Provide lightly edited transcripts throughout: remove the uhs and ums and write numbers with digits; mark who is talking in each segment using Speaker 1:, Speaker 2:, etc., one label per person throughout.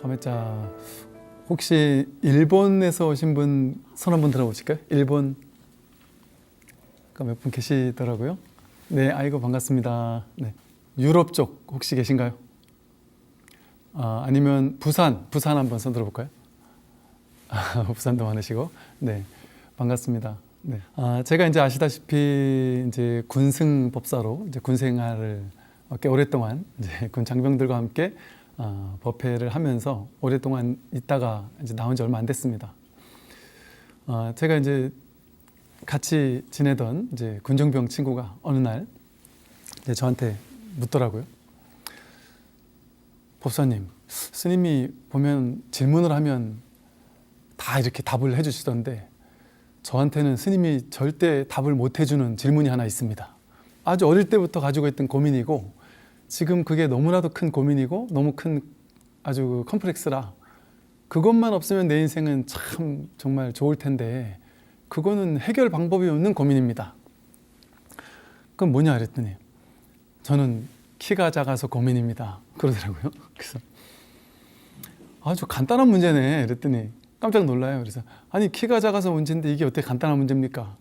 Speaker 1: 가메자, 혹시 일본에서 오신 분 손 한번 들어보실까요? 일본 몇 분 계시더라고요. 네, 아이고 반갑습니다. 네, 유럽 쪽 혹시 계신가요? 아니면 부산 한번 손 들어볼까요? 부산도 많으시고, 네, 반갑습니다. 네, 제가 이제 아시다시피 이제 군승 법사로 이제 군 생활을 꽤 오랫동안 이제 군 장병들과 함께 법회를 하면서 오랫동안 있다가 이제 나온 지 얼마 안 됐습니다. 제가 이제 같이 지내던 이제 군정병 친구가 어느 날 이제 저한테 묻더라고요. 법사님, 스님이 보면 질문을 하면 다 이렇게 답을 해주시던데 저한테는 스님이 절대 답을 못 해주는 질문이 하나 있습니다. 아주 어릴 때부터 가지고 있던 고민이고 지금 그게 너무나도 큰 고민이고 너무 큰 아주 컴플렉스라 그것만 없으면 내 인생은 참 정말 좋을 텐데 그거는 해결 방법이 없는 고민입니다. 그럼 뭐냐 그랬더니 저는 키가 작아서 고민입니다 그러더라고요. 그래서 아주 간단한 문제네 그랬더니 깜짝 놀라요. 그래서 아니 키가 작아서 문제인데 이게 어떻게 간단한 문제입니까?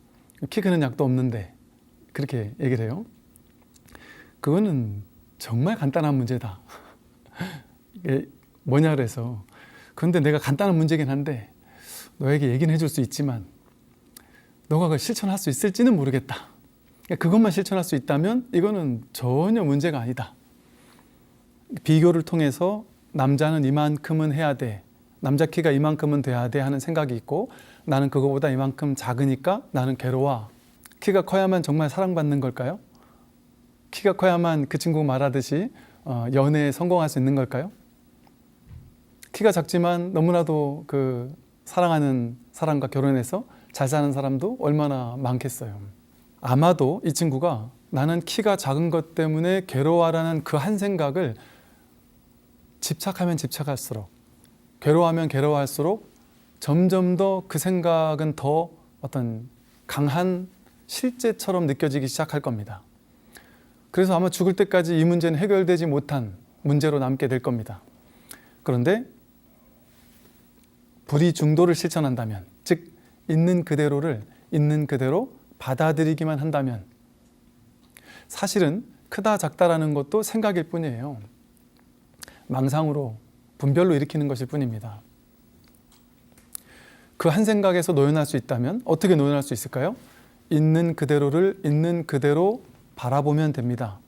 Speaker 1: 키 크는 약도 없는데 그렇게 얘기를 해요. 그거는 정말 간단한 문제다. 이게 뭐냐 그래서 그런데 내가 간단한 문제긴 한데 너에게 얘기는 해줄 수 있지만 너가 그걸 실천할 수 있을지는 모르겠다. 그것만 실천할 수 있다면 이거는 전혀 문제가 아니다. 비교를 통해서 남자는 이만큼은 해야 돼. 남자 키가 이만큼은 돼야 돼 하는 생각이 있고 나는 그거보다 이만큼 작으니까 나는 괴로워. 키가 커야만 정말 사랑받는 걸까요? 키가 커야만 그 친구 말하듯이 연애에 성공할 수 있는 걸까요? 키가 작지만 너무나도 그 사랑하는 사람과 결혼해서 잘 사는 사람도 얼마나 많겠어요. 아마도 이 친구가 나는 키가 작은 것 때문에 괴로워라는 그 한 생각을 집착하면 집착할수록 괴로워하면 괴로워할수록 점점 더 그 생각은 더 어떤 강한 실제처럼 느껴지기 시작할 겁니다. 그래서 아마 죽을 때까지 이 문제는 해결되지 못한 문제로 남게 될 겁니다. 그런데 불이 중도를 실천한다면, 즉 있는 그대로를 있는 그대로 받아들이기만 한다면 사실은 크다 작다라는 것도 생각일 뿐이에요. 망상으로 분별로 일으키는 것일 뿐입니다. 그 한 생각에서 노연할 수 있다면 어떻게 노연할 수 있을까요? 있는 그대로를 있는 그대로 바라보면 됩니다.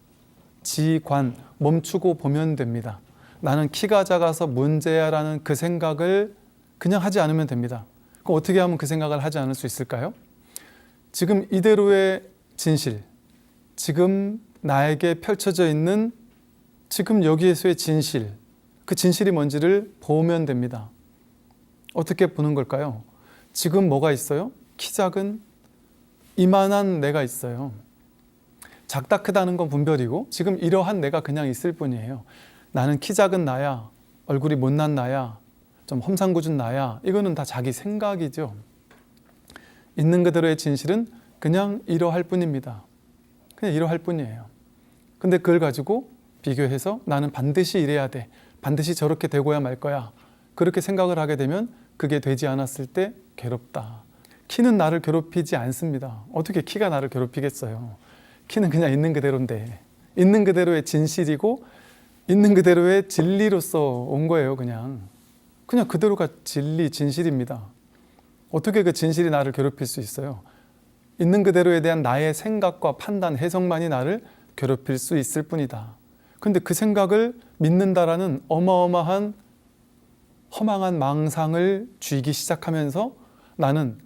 Speaker 1: 지관, 멈추고 보면 됩니다. 나는 키가 작아서 문제야 라는 그 생각을 그냥 하지 않으면 됩니다. 그럼 어떻게 하면 그 생각을 하지 않을 수 있을까요? 지금 이대로의 진실, 지금 나에게 펼쳐져 있는 지금 여기에서의 진실, 그 진실이 뭔지를 보면 됩니다. 어떻게 보는 걸까요? 지금 뭐가 있어요? 키 작은 이만한 내가 있어요. 작다 크다는 건 분별이고 지금 이러한 내가 그냥 있을 뿐이에요. 나는 키 작은 나야, 얼굴이 못난 나야, 좀 험상궂은 나야, 이거는 다 자기 생각이죠. 있는 그대로의 진실은 그냥 이러할 뿐입니다. 그냥 이러할 뿐이에요. 근데 그걸 가지고 비교해서 나는 반드시 이래야 돼, 반드시 저렇게 되고야 말 거야, 그렇게 생각을 하게 되면 그게 되지 않았을 때 괴롭다. 키는 나를 괴롭히지 않습니다. 어떻게 키가 나를 괴롭히겠어요? 키는 그냥 있는 그대로인데 있는 그대로의 진실이고 있는 그대로의 진리로서 온 거예요. 그냥 그대로가 진리, 진실입니다. 어떻게 그 진실이 나를 괴롭힐 수 있어요? 있는 그대로에 대한 나의 생각과 판단, 해석만이 나를 괴롭힐 수 있을 뿐이다. 근데 그 생각을 믿는다라는 어마어마한 허망한 망상을 쥐기 시작하면서 나는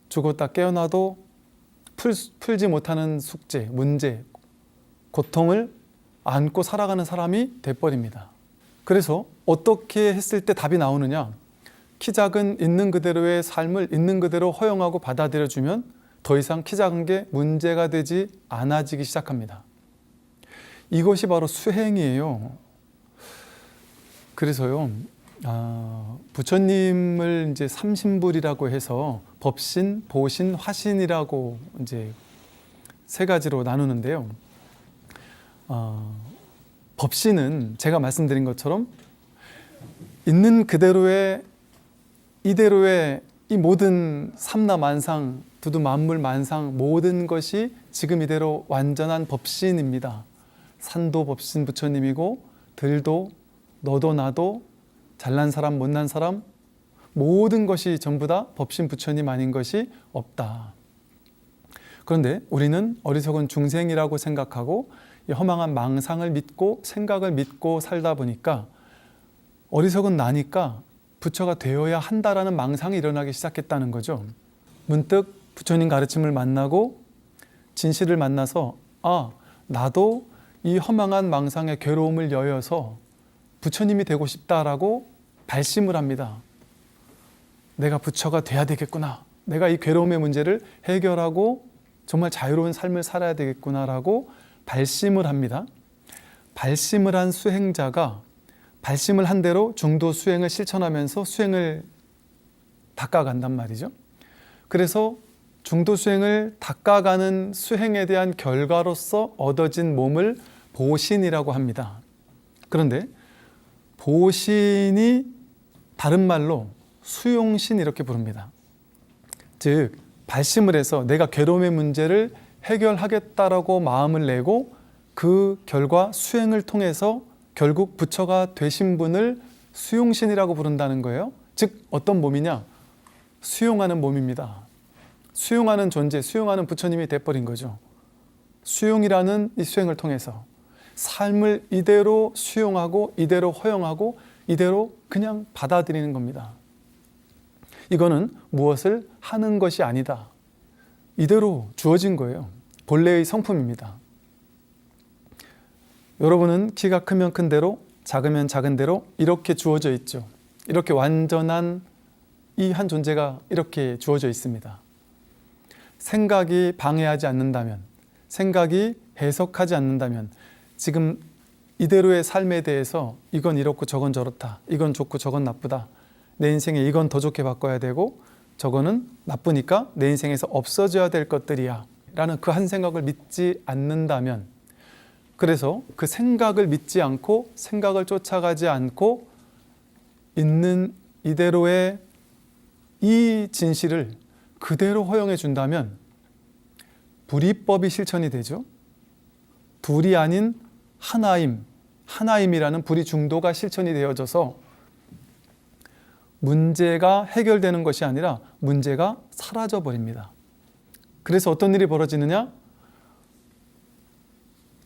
Speaker 1: 죽었다 깨어나도 풀지 못하는 숙제, 문제, 고통을 안고 살아가는 사람이 돼버립니다. 그래서 어떻게 했을 때 답이 나오느냐? 키 작은 있는 그대로의 삶을 있는 그대로 허용하고 받아들여주면 더 이상 키 작은 게 문제가 되지 않아지기 시작합니다. 이것이 바로 수행이에요. 그래서요, 부처님을 이제 삼신불이라고 해서 법신, 보신, 화신이라고 이제 세 가지로 나누는데요. 법신은 제가 말씀드린 것처럼 있는 그대로의 이대로의 이 모든 삼라만상, 두두만물만상 모든 것이 지금 이대로 완전한 법신입니다. 산도 법신 부처님이고 들도 너도 나도 잘난 사람 못난 사람 모든 것이 전부 다 법신 부처님 아닌 것이 없다. 그런데 우리는 어리석은 중생이라고 생각하고 이 허망한 망상을 믿고 생각을 믿고 살다 보니까 어리석은 나니까 부처가 되어야 한다라는 망상이 일어나기 시작했다는 거죠. 문득 부처님 가르침을 만나고 진실을 만나서 나도 이 허망한 망상의 괴로움을 여여서 부처님이 되고 싶다라고 발심을 합니다. 내가 부처가 돼야 되겠구나. 내가 이 괴로움의 문제를 해결하고 정말 자유로운 삶을 살아야 되겠구나라고 발심을 합니다. 발심을 한 수행자가 발심을 한 대로 중도 수행을 실천하면서 수행을 닦아간단 말이죠. 그래서 중도 수행을 닦아가는 수행에 대한 결과로서 얻어진 몸을 보신이라고 합니다. 그런데 보신이 다른 말로 수용신 이렇게 부릅니다. 즉 발심을 해서 내가 괴로움의 문제를 해결하겠다라고 마음을 내고 그 결과 수행을 통해서 결국 부처가 되신 분을 수용신이라고 부른다는 거예요. 즉 어떤 몸이냐? 수용하는 몸입니다. 수용하는 존재, 수용하는 부처님이 돼버린 거죠. 수용이라는 이 수행을 통해서 삶을 이대로 수용하고 이대로 허용하고 이대로 그냥 받아들이는 겁니다. 이거는 무엇을 하는 것이 아니다. 이대로 주어진 거예요. 본래의 성품입니다. 여러분은 키가 크면 큰 대로 작으면 작은 대로 이렇게 주어져 있죠. 이렇게 완전한 이 한 존재가 이렇게 주어져 있습니다. 생각이 방해하지 않는다면, 생각이 해석하지 않는다면 지금 이대로의 삶에 대해서 이건 이렇고 저건 저렇다, 이건 좋고 저건 나쁘다, 내 인생에 이건 더 좋게 바꿔야 되고 저거는 나쁘니까 내 인생에서 없어져야 될 것들이야 라는 그 한 생각을 믿지 않는다면, 그래서 그 생각을 믿지 않고 생각을 쫓아가지 않고 있는 이대로의 이 진실을 그대로 허용해 준다면 불이법이 실천이 되죠. 둘이 아닌 하나임이라는 불이 중도가 실천이 되어져서 문제가 해결되는 것이 아니라 문제가 사라져 버립니다. 그래서 어떤 일이 벌어지느냐?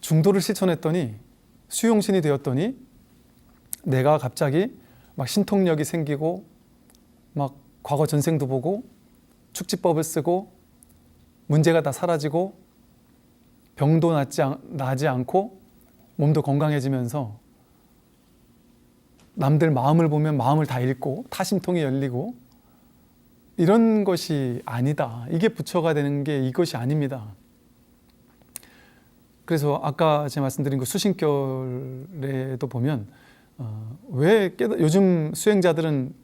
Speaker 1: 중도를 실천했더니 수용신이 되었더니 내가 갑자기 막 신통력이 생기고 막 과거 전생도 보고 축지법을 쓰고 문제가 다 사라지고 병도 나지 않고 몸도 건강해지면서 남들 마음을 보면 마음을 다 읽고 타심통이 열리고 이런 것이 아니다. 이게 부처가 되는 게 이것이 아닙니다. 그래서 아까 제가 말씀드린 그 수신결에도 보면 왜 요즘 수행자들은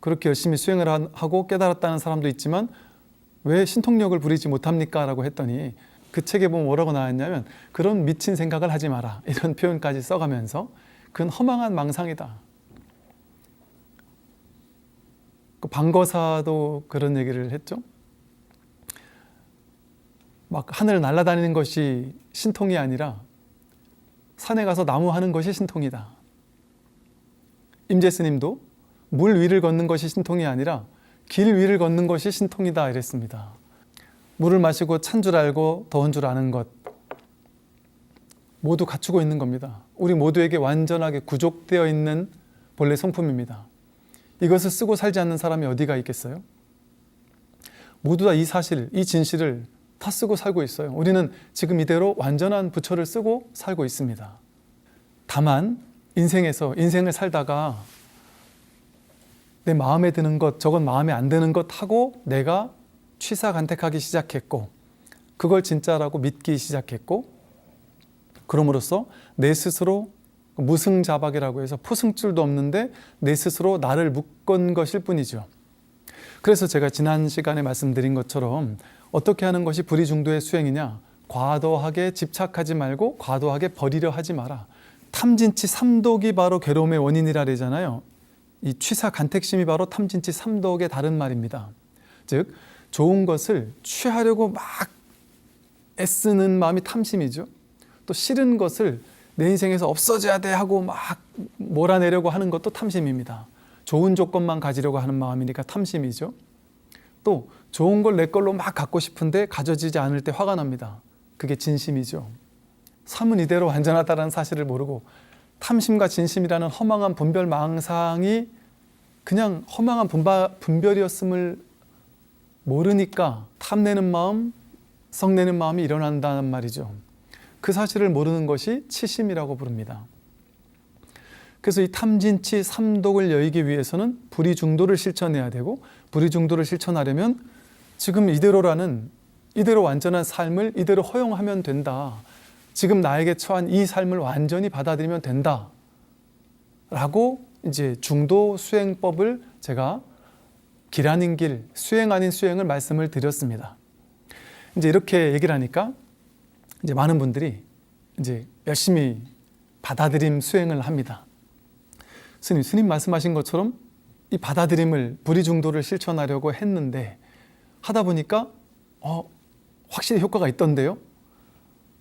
Speaker 1: 그렇게 열심히 수행을 하고 깨달았다는 사람도 있지만 왜 신통력을 부리지 못합니까? 라고 했더니 그 책에 보면 뭐라고 나왔냐면 그런 미친 생각을 하지 마라 이런 표현까지 써가면서 그건 허망한 망상이다. 그 방거사도 그런 얘기를 했죠. 막 하늘을 날아다니는 것이 신통이 아니라 산에 가서 나무 하는 것이 신통이다. 임재 스님도 물 위를 걷는 것이 신통이 아니라 길 위를 걷는 것이 신통이다 이랬습니다. 물을 마시고 찬 줄 알고 더운 줄 아는 것 모두 갖추고 있는 겁니다. 우리 모두에게 완전하게 구족되어 있는 본래 성품입니다. 이것을 쓰고 살지 않는 사람이 어디가 있겠어요? 모두 다 이 사실, 이 진실을 다 쓰고 살고 있어요. 우리는 지금 이대로 완전한 부처를 쓰고 살고 있습니다. 다만 인생을 살다가 내 마음에 드는 것, 저건 마음에 안 드는 것 하고 내가 취사간택하기 시작했고 그걸 진짜라고 믿기 시작했고 그럼으로써 내 스스로 무승자박이라고 해서 포승줄도 없는데 내 스스로 나를 묶은 것일 뿐이죠. 그래서 제가 지난 시간에 말씀드린 것처럼 어떻게 하는 것이 불이중도의 수행이냐? 과도하게 집착하지 말고 과도하게 버리려 하지 마라. 탐진치 삼독이 바로 괴로움의 원인이라 그러잖아요. 이 취사간택심이 바로 탐진치 삼독의 다른 말입니다. 즉 좋은 것을 취하려고 막 애쓰는 마음이 탐심이죠. 또 싫은 것을 내 인생에서 없어져야 돼 하고 막 몰아내려고 하는 것도 탐심입니다. 좋은 조건만 가지려고 하는 마음이니까 탐심이죠. 또 좋은 걸 내 걸로 막 갖고 싶은데 가져지지 않을 때 화가 납니다. 그게 진심이죠. 삶은 이대로 완전하다는 사실을 모르고 탐심과 진심이라는 허망한 분별 망상이 그냥 허망한 분별이었음을 모르니까 탐내는 마음, 성내는 마음이 일어난다는 말이죠. 그 사실을 모르는 것이 치심이라고 부릅니다. 그래서 이 탐진치 삼독을 여의기 위해서는 불이중도를 실천해야 되고, 불이중도를 실천하려면 지금 이대로 완전한 삶을 이대로 허용하면 된다. 지금 나에게 처한 이 삶을 완전히 받아들이면 된다. 라고 이제 중도 수행법을 제가 길 아닌 길, 수행 아닌 수행을 말씀을 드렸습니다. 이제 이렇게 얘기를 하니까 이제 많은 분들이 이제 열심히 받아들임 수행을 합니다. 스님 말씀하신 것처럼 이 받아들임을 불이중도를 실천하려고 했는데 하다 보니까 확실히 효과가 있던데요.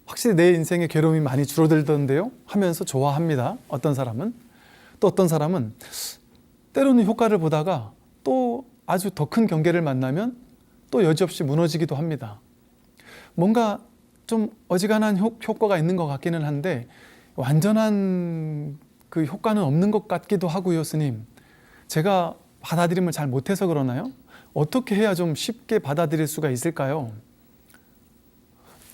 Speaker 1: 확실히 내 인생의 괴로움이 많이 줄어들던데요 하면서 좋아합니다. 어떤 사람은. 또 어떤 사람은 때로는 효과를 보다가 또 아주 더 큰 경계를 만나면 또 여지없이 무너지기도 합니다. 뭔가 좀 어지간한 효과가 있는 것 같기는 한데 완전한 그 효과는 없는 것 같기도 하고요. 스님, 제가 받아들임을 잘 못해서 그러나요? 어떻게 해야 좀 쉽게 받아들일 수가 있을까요?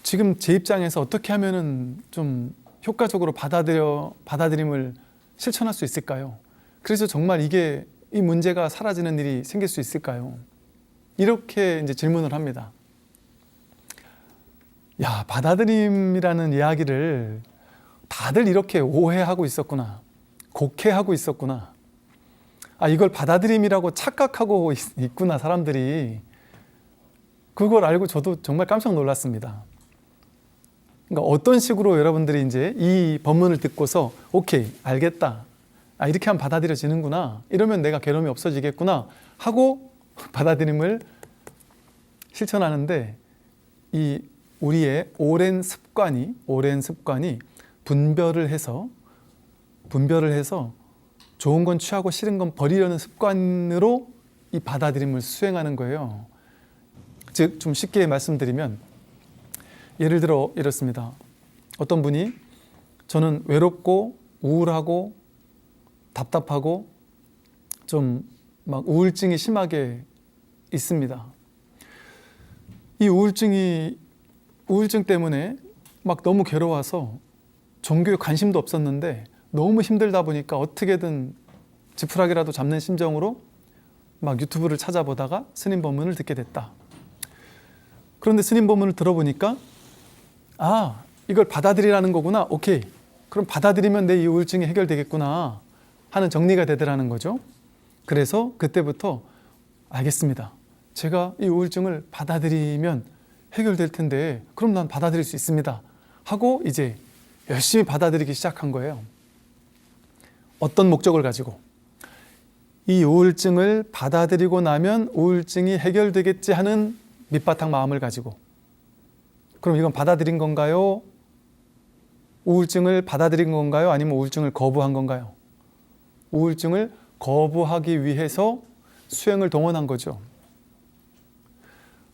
Speaker 1: 지금 제 입장에서 어떻게 하면은 좀 효과적으로 받아들임을 실천할 수 있을까요? 그래서 정말 이 문제가 사라지는 일이 생길 수 있을까요? 이렇게 이제 질문을 합니다. 야, 받아들임이라는 이야기를 다들 이렇게 오해하고 있었구나. 곡해하고 있었구나. 이걸 받아들임이라고 착각하고 있구나, 사람들이. 그걸 알고 저도 정말 깜짝 놀랐습니다. 그러니까 어떤 식으로 여러분들이 이제 이 법문을 듣고서 오케이, 알겠다. 이렇게 하면 받아들여지는구나. 이러면 내가 괴로움이 없어지겠구나 하고 받아들임을 실천하는데 이 우리의 오랜 습관이 분별을 해서 좋은 건 취하고 싫은 건 버리려는 습관으로 이 받아들임을 수행하는 거예요. 즉, 좀 쉽게 말씀드리면 예를 들어 이렇습니다. 어떤 분이 저는 외롭고 우울하고 답답하고 좀 막 우울증이 심하게 있습니다. 이 우울증 때문에 막 너무 괴로워서 종교에 관심도 없었는데 너무 힘들다 보니까 어떻게든 지푸라기라도 잡는 심정으로 막 유튜브를 찾아보다가 스님 법문을 듣게 됐다. 그런데 스님 법문을 들어보니까 이걸 받아들이라는 거구나. 오케이. 그럼 받아들이면 내 이 우울증이 해결되겠구나 하는 정리가 되더라는 거죠. 그래서 그때부터 알겠습니다. 제가 이 우울증을 받아들이면 해결될 텐데 그럼 난 받아들일 수 있습니다 하고 이제 열심히 받아들이기 시작한 거예요. 어떤 목적을 가지고? 이 우울증을 받아들이고 나면 우울증이 해결되겠지 하는 밑바탕 마음을 가지고. 그럼 이건 받아들인 건가요? 우울증을 받아들인 건가요? 아니면 우울증을 거부한 건가요? 우울증을 거부하기 위해서 수행을 동원한 거죠.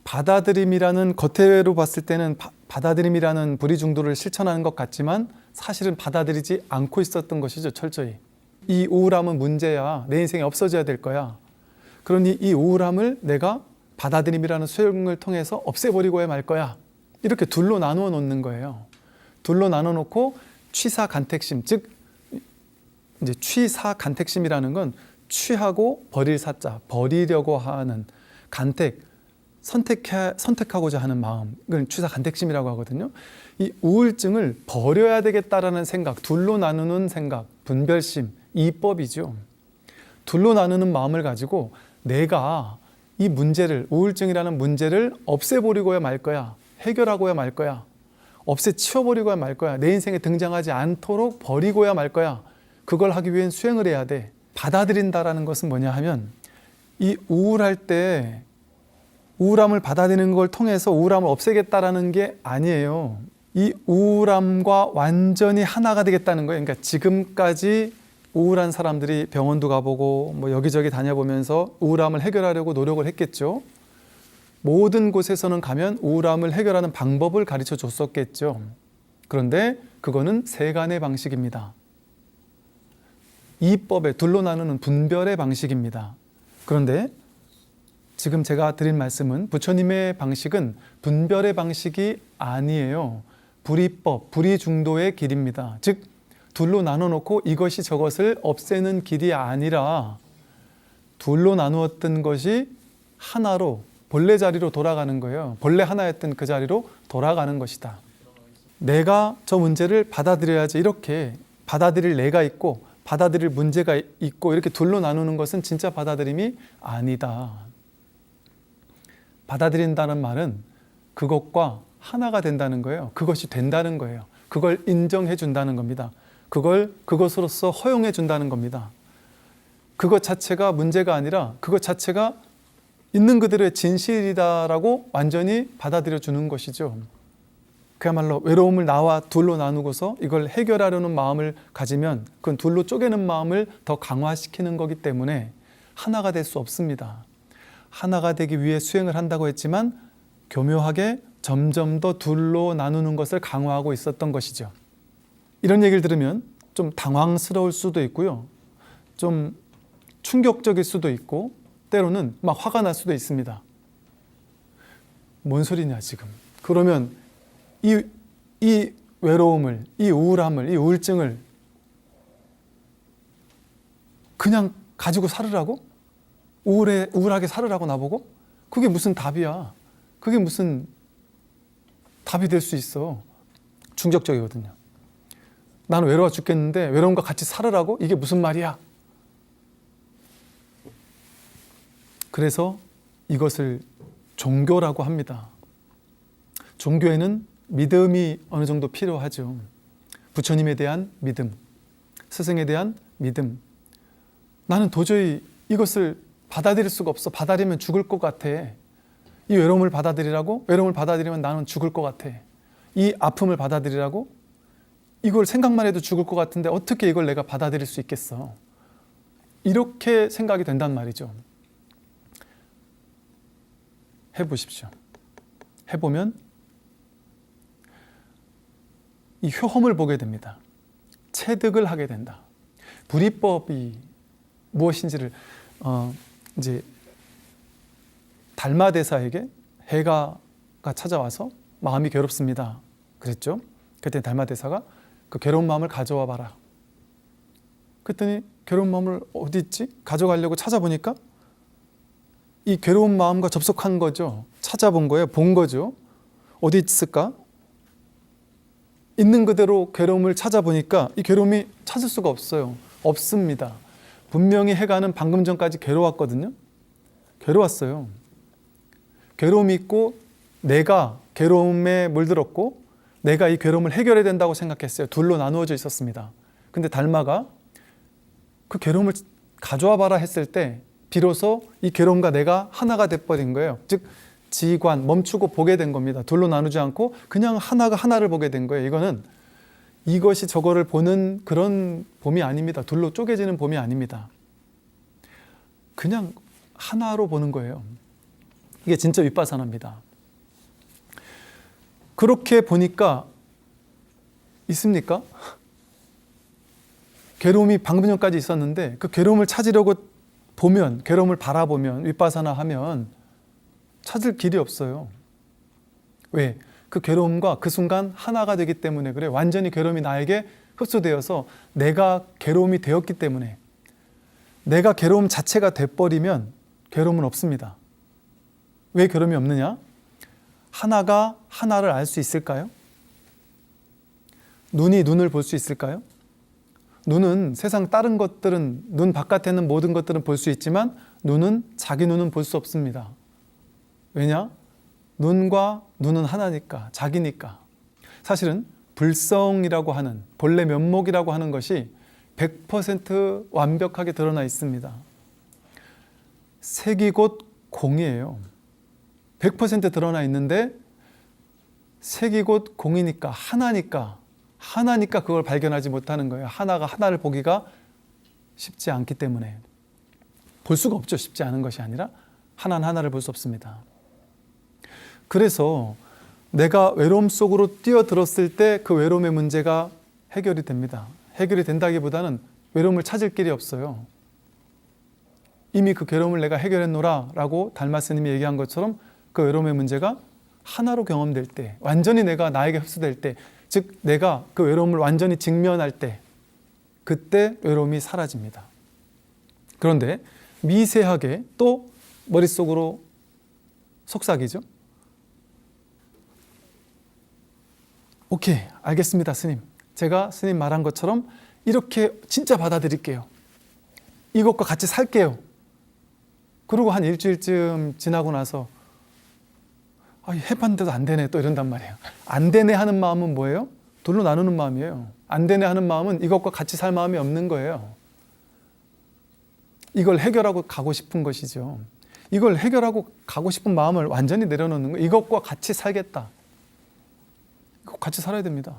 Speaker 1: 받아들임이라는, 겉으로 봤을 때는 받아들임이라는 불이중도를 실천하는 것 같지만 사실은 받아들이지 않고 있었던 것이죠. 철저히. 이 우울함은 문제야. 내 인생에 없어져야 될 거야. 그러니 이 우울함을 내가 받아들임이라는 수행을 통해서 없애버리고야 말 거야. 이렇게 둘로 나누어 놓는 거예요. 둘로 나눠 놓고 취사간택심, 즉 이제 취사간택심이라는 건 취하고 버릴 사자, 버리려고 하는, 간택, 선택하고자 하는 마음을 취사간택심이라고 하거든요. 이 우울증을 버려야 되겠다라는 생각, 둘로 나누는 생각, 분별심, 이법이죠. 둘로 나누는 마음을 가지고 내가 이 문제를, 우울증이라는 문제를 없애버리고야 말 거야. 해결하고야 말 거야. 치워버리고야 말 거야. 내 인생에 등장하지 않도록 버리고야 말 거야. 그걸 하기 위hen 수행을 해야 돼. 받아들인다라는 것은 뭐냐 하면 이 우울할 때 우울함을 받아들이는 걸 통해서 우울함을 없애겠다라는 게 아니에요. 이 우울함과 완전히 하나가 되겠다는 거예요. 그러니까 지금까지 우울한 사람들이 병원도 가보고 뭐 여기저기 다녀보면서 우울함을 해결하려고 노력을 했겠죠. 모든 곳에서는 가면 우울함을 해결하는 방법을 가르쳐 줬었겠죠. 그런데 그거는 세간의 방식입니다. 이법에 둘로 나누는 분별의 방식입니다. 그런데 지금 제가 드린 말씀은 부처님의 방식은 분별의 방식이 아니에요. 불이법, 불이중도의 길입니다. 즉 둘로 나눠놓고 이것이 저것을 없애는 길이 아니라 둘로 나누었던 것이 하나로 본래 자리로 돌아가는 거예요. 본래 하나였던 그 자리로 돌아가는 것이다. 내가 저 문제를 받아들여야지, 이렇게 받아들일 내가 있고 받아들일 문제가 있고 이렇게 둘로 나누는 것은 진짜 받아들임이 아니다. 받아들인다는 말은 그것과 하나가 된다는 거예요. 그것이 된다는 거예요. 그걸 인정해 준다는 겁니다. 그것으로서 허용해 준다는 겁니다. 그것 자체가 문제가 아니라 그것 자체가 있는 그대로의 진실이다라고 완전히 받아들여 주는 것이죠. 그야말로 외로움을 나와 둘로 나누고서 이걸 해결하려는 마음을 가지면 그건 둘로 쪼개는 마음을 더 강화시키는 거기 때문에 하나가 될 수 없습니다. 하나가 되기 위해 수행을 한다고 했지만 교묘하게 점점 더 둘로 나누는 것을 강화하고 있었던 것이죠. 이런 얘기를 들으면 좀 당황스러울 수도 있고요. 좀 충격적일 수도 있고 때로는 막 화가 날 수도 있습니다. 뭔 소리냐 지금. 그러면 이 외로움을, 이 우울함을, 이 우울증을 그냥 가지고 살으라고? 우울하게 살으라고 나보고? 그게 무슨 답이야? 그게 무슨 답이 될 수 있어? 충격적이거든요. 나는 외로워 죽겠는데 외로움과 같이 살으라고? 이게 무슨 말이야? 그래서 이것을 종교라고 합니다. 종교에는 믿음이 어느 정도 필요하죠. 부처님에 대한 믿음, 스승에 대한 믿음. 나는 도저히 이것을 받아들일 수가 없어. 받아들이면 죽을 것 같아. 이 외로움을 받아들이라고? 외로움을 받아들이면 나는 죽을 것 같아. 이 아픔을 받아들이라고? 이걸 생각만 해도 죽을 것 같은데 어떻게 이걸 내가 받아들일 수 있겠어? 이렇게 생각이 된단 말이죠. 해보십시오. 해보면 이 효험을 보게 됩니다. 체득을 하게 된다. 불이법이 무엇인지를 이제 달마대사에게 해가가 찾아와서 마음이 괴롭습니다. 그랬죠? 그때 달마대사가 그 괴로운 마음을 가져와 봐라. 그랬더니 괴로운 마음을 어디 있지? 가져가려고 찾아보니까 이 괴로운 마음과 접속한 거죠. 찾아본 거예요. 본 거죠. 어디 있을까? 있는 그대로 괴로움을 찾아보니까 이 괴로움이 찾을 수가 없어요. 없습니다. 분명히 해가는 방금 전까지 괴로웠거든요. 괴로웠어요. 괴로움이 있고 내가 괴로움에 물들었고 내가 이 괴로움을 해결해야 된다고 생각했어요. 둘로 나누어져 있었습니다. 근데 달마가 그 괴로움을 가져와 봐라 했을 때 비로소 이 괴로움과 내가 하나가 돼버린 거예요. 즉 지관, 멈추고 보게 된 겁니다. 둘로 나누지 않고 그냥 하나가 하나를 보게 된 거예요. 이거는 이것이 저거를 보는 그런 봄이 아닙니다. 둘로 쪼개지는 봄이 아닙니다. 그냥 하나로 보는 거예요. 이게 진짜 윗바사나입니다. 그렇게 보니까 있습니까? 괴로움이 방금 전까지 있었는데 그 괴로움을 찾으려고 보면, 괴로움을 바라보면, 윗바사나 하면 찾을 길이 없어요. 왜? 그 괴로움과 그 순간 하나가 되기 때문에 그래. 완전히 괴로움이 나에게 흡수되어서 내가 괴로움이 되었기 때문에. 내가 괴로움 자체가 돼버리면 괴로움은 없습니다. 왜 괴로움이 없느냐? 하나가 하나를 알 수 있을까요? 눈이 눈을 볼 수 있을까요? 눈은 세상 다른 것들은, 눈 바깥에 있는 모든 것들은 볼 수 있지만 눈은 자기 눈은 볼 수 없습니다. 왜냐? 눈과 눈은 하나니까, 자기니까. 사실은 불성이라고 하는, 본래 면목이라고 하는 것이 100% 완벽하게 드러나 있습니다. 색이 곧 공이에요. 100% 드러나 있는데 색이 곧 공이니까 하나니까 그걸 발견하지 못하는 거예요. 하나가 하나를 보기가 쉽지 않기 때문에. 볼 수가 없죠. 쉽지 않은 것이 아니라 하나는 하나를 볼 수 없습니다. 그래서 내가 외로움 속으로 뛰어들었을 때 그 외로움의 문제가 해결이 됩니다. 해결이 된다기보다는 외로움을 찾을 길이 없어요. 이미 그 괴로움을 내가 해결했노라 라고 달마 스님이 얘기한 것처럼 그 외로움의 문제가 하나로 경험될 때, 완전히 내가 나에게 흡수될 때, 즉 내가 그 외로움을 완전히 직면할 때, 그때 외로움이 사라집니다. 그런데 미세하게 또 머릿속으로 속삭이죠. 오케이, 알겠습니다, 스님. 제가 스님 말한 것처럼 이렇게 진짜 받아들일게요. 이것과 같이 살게요. 그리고 한 일주일쯤 지나고 나서 해봤는데도 안 되네, 또 이런단 말이에요. 안 되네 하는 마음은 뭐예요? 둘로 나누는 마음이에요. 안 되네 하는 마음은 이것과 같이 살 마음이 없는 거예요. 이걸 해결하고 가고 싶은 것이죠. 이걸 해결하고 가고 싶은 마음을 완전히 내려놓는 거예요. 이것과 같이 살겠다. 같이 살아야 됩니다.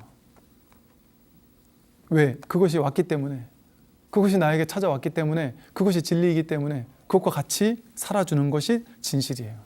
Speaker 1: 왜? 그것이 왔기 때문에, 그것이 나에게 찾아왔기 때문에, 그것이 진리이기 때문에 그것과 같이 살아주는 것이 진실이에요.